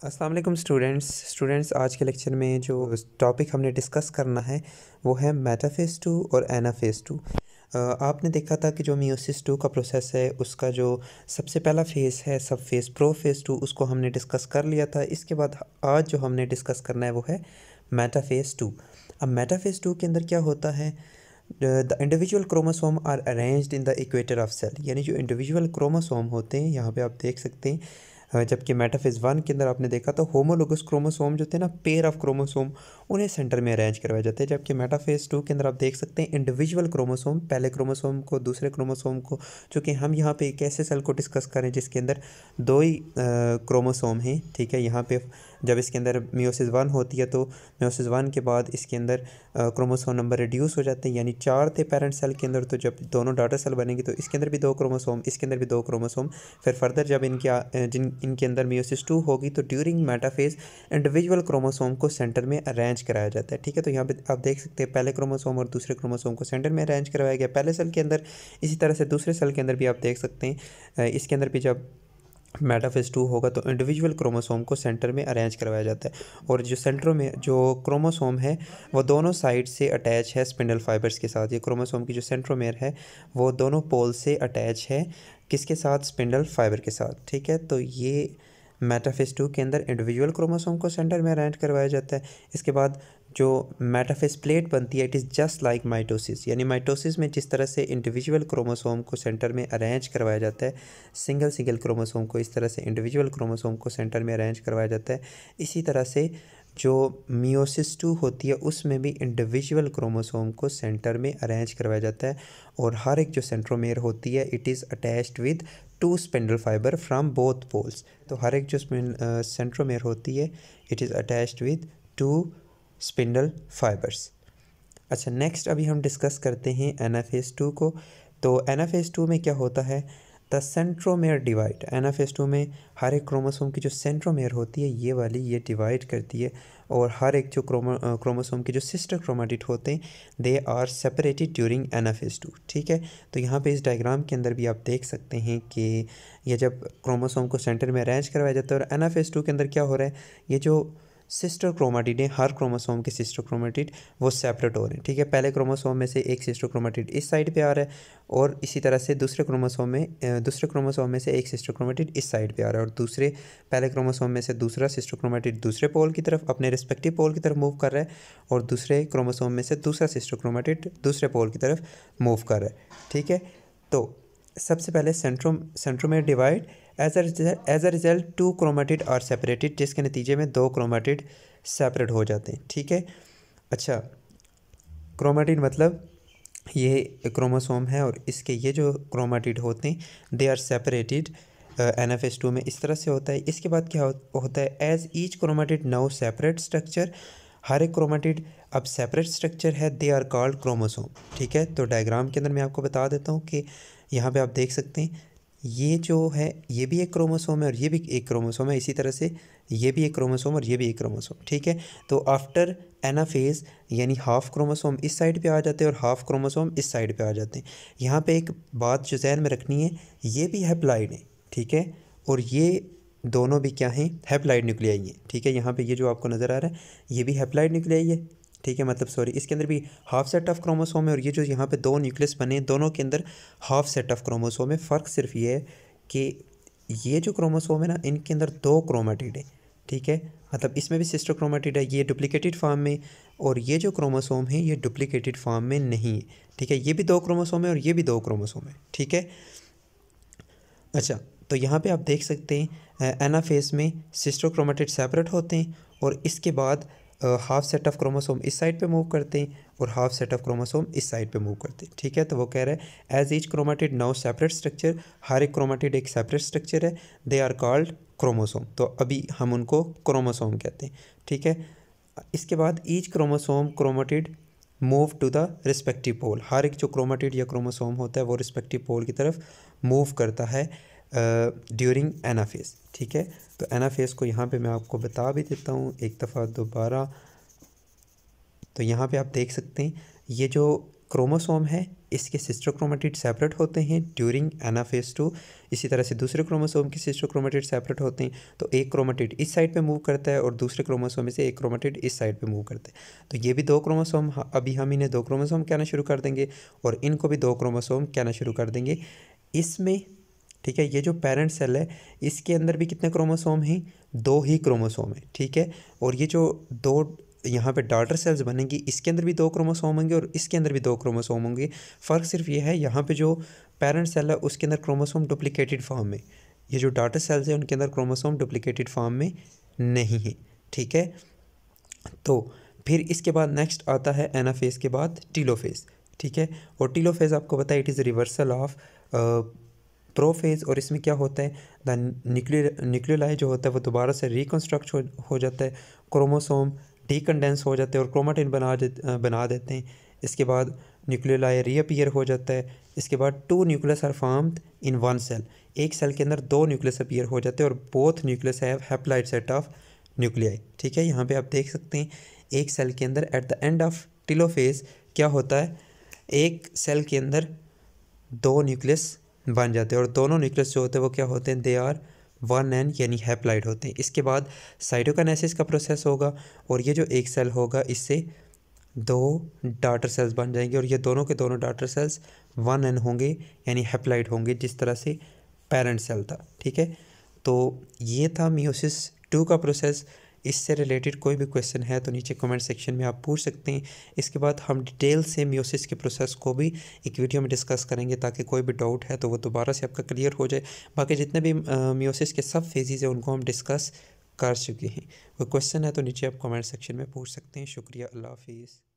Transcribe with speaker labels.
Speaker 1: अस्सलाम वालेकुम स्टूडेंट्स आज के लेक्चर में जो टॉपिक हमने डिस्कस करना है वो है मेटाफेज़ 2 और एनाफेज़ 2। आपने देखा था कि जो मियोसिस 2 का प्रोसेस है उसका जो सबसे पहला फेज़ है सब फेज़ प्रोफेज़ 2 उसको हमने डिस्कस कर लिया था। इसके बाद आज जो हमने डिस्कस करना है वो है मेटाफेज़ 2। अब मेटाफेज़ 2 के अंदर क्या होता है, the individual chromosome are arranged in the equator of cell, यानी जो इंडिविजुअल क्रोमोसोम होते हैं यहाँ पे आप देख सकते हैं। जबकि मेटाफेज़ 1 के अंदर आपने देखा तो होमोलोगस क्रोमोसोम जो थे ना, पेयर ऑफ क्रोमोसोम, उन्हें सेंटर में अरेंज करवाए जाते हैं। जबकि मेटाफेज़ 2 के अंदर आप देख सकते हैं इंडिविजुअल क्रोमोसोम, पहले क्रोमोसोम को दूसरे क्रोमोसोम को, चूँकि हम यहाँ पे एक ऐसे सेल को डिस्कस करें जिसके अंदर दो ही क्रोमोसोम हैं, ठीक है। यहाँ पे जब इसके अंदर मियोसिस 1 होती है तो मियोसिस 1 के बाद इसके अंदर क्रोमोसोम नंबर रिड्यूस हो जाते हैं, यानी 4 थे पेरेंट सेल के अंदर। तो जब दोनों डॉटर सेल बनेंगे तो इसके अंदर भी 2 क्रोमोसोम, इसके अंदर भी 2 क्रोमोसोम। फिर फर्दर जब इनके अंदर मियोसिस 2 होगी तो ड्यूरिंग मेटाफेज़ इंडिविजुअल क्रोमोसोम को सेंटर में अरेंज कराया जाता है, ठीक है। तो यहाँ पे आप देख सकते हैं पहले क्रोमोसोम और दूसरे क्रोमोसोम को सेंटर में अरेंज करवाया गया पहले सेल के अंदर। इसी तरह से दूसरे सेल के अंदर भी आप देख सकते हैं इसके अंदर भी जब मेटाफेज़ 2 होगा तो इंडिविजुअल क्रोमोसोम को सेंटर में अरेंज करवाया जाता है। और जो सेंटर में जो क्रोमोसोम है वो दोनों साइड से अटैच है स्पिंडल फाइबर्स के साथ। ये क्रोमोसोम की जो सेंट्रोमेयर है वो दोनों पोल से अटैच है, किसके साथ? स्पिंडल फाइबर के साथ, ठीक है। तो ये मेटाफेज़ 2 के अंदर इंडिविजुअल क्रोमोसोम को सेंटर में अरेंज करवाया जाता है। इसके बाद जो मेटाफेज़ प्लेट बनती है it is just like mitosis, यानी माइटोसिस में जिस तरह से इंडिविजुअल क्रोमोसोम को सेंटर में अरेंज करवाया जाता है, सिंगल सिंगल क्रोमोसोम को इस तरह से इंडिविजुअल क्रोमोसोम को सेंटर में अरेंज करवाया जाता है, इसी तरह से जो मियोसिस 2 होती है उसमें भी इंडिविजुअल क्रोमोसोम को सेंटर में अरेंज करवाया जाता है। और हर एक जो सेंट्रोमेयर होती है it is attached with 2 spindle fibre from both poles. तो हर एक जो सेंट्रोमेयर होती है it is attached with 2 spindle fibres. अच्छा, नेक्स्ट अभी हम डिस्कस करते हैं एनाफेज़ 2 को। तो एनाफेज़ 2 में क्या होता है, द सेंट्रोमेयर डिवाइड। एनाफेज़ 2 में हर एक क्रोमोसोम की जो सेंट्रोमेयर होती है ये वाली, ये डिवाइड करती है। और हर एक जो क्रोमोसोम के जो सिस्टर क्रोमेटिड होते हैं they are separated during anaphase 2, ठीक है। तो यहाँ पे इस डायग्राम के अंदर भी आप देख सकते हैं कि ये जब क्रोमोसोम को सेंटर में अरेंज करवाया जाता है और एनाफेज़ 2 के अंदर क्या हो रहा है, ये जो सिस्टर क्रोमेटिड है, हर क्रोमोसोम के सिस्टर क्रोमेटिड वो सेपरेट हो रहे हैं, ठीक है। पहले क्रोमोसोम में से एक सिस्टर क्रोमेटिड इस साइड पे आ रहा है और इसी तरह से दूसरे क्रोमोसोम में से एक सिस्टर क्रोमेटिड इस साइड पे आ रहा है, और दूसरे पहले क्रोमोसोम में से दूसरा सिस्टर क्रोमेटिड दूसरे पोल की तरफ, अपने रिस्पेक्टिव पोल की तरफ मूव कर रहा है, और दूसरे क्रोमोसोम में से दूसरा सिस्टर क्रोमेटिड दूसरे पोल की तरफ मूव कर रहा है, ठीक है। तो सबसे पहले centromere divide as a result 2 chromatid are separated, जिसके नतीजे में 2 क्रोमेटिड सेपरेट हो जाते हैं, ठीक है। अच्छा, क्रोमेटिड मतलब ये क्रोमोसोम है और इसके ये जो क्रोमेटिड होते हैं दे आर सेपरेटेड एनाफेज़ 2 में इस तरह से होता है। इसके बाद क्या होता है, as each chromatid now separate structure, हर एक क्रोमेटिड अब सेपरेट स्ट्रक्चर है, दे आर कॉल्ड क्रोमोसोम, ठीक है। तो डायग्राम के अंदर मैं आपको बता देता हूँ कि यहाँ पे आप देख सकते हैं ये जो है ये भी एक क्रोमोसोम है और ये भी एक क्रोमोसोम है, इसी तरह से ये भी एक क्रोमोसोम और ये भी एक क्रोमोसोम, ठीक है। तो आफ्टर एनाफेज़ यानी हाफ क्रोमोसोम इस साइड पे आ जाते हैं और हाफ क्रोमोसोम इस साइड पे आ जाते हैं। यहाँ पे एक बात जो ज़हन में रखनी है, ये भी हैप्लॉइड है, ठीक है, और ये दोनों भी क्या हैं, हैप्लॉइड न्यूक्लियाई हैं, ठीक है। यहाँ पे ये जो आपको नज़र आ रहा है ये भी हैप्लॉइड न्यूक्लियाई है, ठीक है। मतलब सॉरी, इसके अंदर भी हाफ सेट ऑफ क्रोमोसोम है और ये जो यहाँ पे 2 न्यूक्लियस बने दोनों के अंदर हाफ सेट ऑफ क्रोमोसोम है। फ़र्क सिर्फ ये है कि ये जो क्रोमोसोम है ना इनके अंदर 2 क्रोमेटिड है, ठीक है। मतलब इसमें भी सिस्टर क्रोमेटिड है, ये डुप्लीकेटेड फॉर्म में, और ये जो क्रोमोसोम है ये डुप्लीकेटेड फॉर्म में नहीं है, ठीक है। ये भी 2 क्रोमोसोम है और ये भी 2 क्रोमोसोम है, ठीक है। अच्छा, तो यहाँ पे आप देख सकते हैं एनाफेज़ में सिस्टर क्रोमेटिड सेपरेट होते हैं और इसके बाद हाफ सेट ऑफ क्रोमोसोम इस साइड पे मूव करते हैं और हाफ सेट ऑफ क्रोमोसोम इस साइड पे मूव करते हैं, ठीक है। तो वो कह रहा है as each chromatid now separate structure, हर एक क्रोमेटिड एक सेपरेट स्ट्रक्चर है, दे आर कॉल्ड क्रोमोसोम। तो अभी हम उनको क्रोमोसोम कहते हैं, ठीक है। इसके बाद each chromatid move to the respective pole, हर एक जो क्रोमेटिड या क्रोमोसोम होता है वो रिस्पेक्टिव पोल की तरफ मूव करता है ड्यूरिंग एनाफेज़, ठीक है। तो एनाफेज़ को यहाँ पे मैं आपको बता भी देता हूँ एक दफ़ा दोबारा। तो यहाँ पे आप देख सकते हैं ये जो क्रोमोसोम है इसके सिस्टर क्रोमेटिड सेपरेट होते हैं ड्यूरिंग एनाफेज 2। इसी तरह से दूसरे क्रोमोसोम के सिस्टर क्रोमेटिड सेपरेट होते हैं, तो एक क्रोमेटिड इस साइड पे मूव करता है और दूसरे क्रोमोसोम में से एक क्रोमेटिड इस साइड पे मूव करता है। तो ये भी दो क्रोमोसोम, अभी हम इन्हें दो क्रोमोसोम कहना शुरू कर देंगे और इनको भी दो क्रोमोसोम कहना शुरू कर देंगे इसमें। ठीक है, ये जो पेरेंट सेल है इसके अंदर भी कितने क्रोमोसोम हैं? दो ही क्रोमोसोम है। ठीक है, और ये जो दो यहाँ पे डॉटर सेल्स बनेंगी इसके अंदर भी दो क्रोमोसोम होंगे और इसके अंदर भी दो क्रोमोसोम होंगे। फ़र्क सिर्फ ये है यहाँ पे जो पेरेंट सेल है उसके अंदर क्रोमोसोम डुप्लीकेटेड फॉर्म में, ये जो डॉटर सेल्स है उनके अंदर क्रोमोसोम डुप्लीकेटेड फॉर्म में नहीं है। ठीक है, तो फिर इसके बाद नेक्स्ट आता है एनाफेज के बाद टीलोफेज। ठीक है, और टीलोफेज आपको पता है it is reversal of prophase, और इसमें क्या होता है द न्यूक्लियोलाई जो होता है वो दोबारा से रिकन्स्ट्रक्ट हो जाता है, क्रोमोसोम डीकंडेंस हो जाते हैं और क्रोमेटिन बना देते हैं। इसके बाद न्यूक्लियोलाई रीअपीयर हो जाता है। इसके बाद two nucleus are formed in one cell, एक सेल के अंदर दो न्यूक्लियस अपीयर हो जाते हैं और both nucleus have haploid set of nuclei. ठीक है, यहाँ पे आप देख सकते हैं एक सेल के अंदर at the end of telophase क्या होता है, एक सेल के अंदर दो न्यूक्लियस बन जाते हैं और दोनों न्यूक्लियस जो होते हैं वो क्या होते हैं, दे आर वन एन यानी हैप्लॉइड होते हैं। इसके बाद साइटोकाइनेसिस का प्रोसेस होगा और ये जो एक सेल होगा इससे दो डॉटर सेल्स बन जाएंगे और ये दोनों के दोनों डॉटर सेल्स वन एन होंगे यानी हैप्लॉइड होंगे, जिस तरह से पेरेंट सेल था। ठीक है, तो ये था मियोसिस 2 का प्रोसेस। इससे रिलेटेड कोई भी क्वेश्चन है तो नीचे कमेंट सेक्शन में आप पूछ सकते हैं। इसके बाद हम डिटेल से मियोसिस के प्रोसेस को भी एक वीडियो में डिस्कस करेंगे ताकि कोई भी डाउट है तो वो दोबारा से आपका क्लियर हो जाए। बाकी जितने भी मियोसिस के सब फेजेस हैं उनको हम डिस्कस कर चुके हैं। कोई क्वेश्चन है तो नीचे आप कमेंट सेक्शन में पूछ सकते हैं। शुक्रिया, अल्लाह हाफिज़।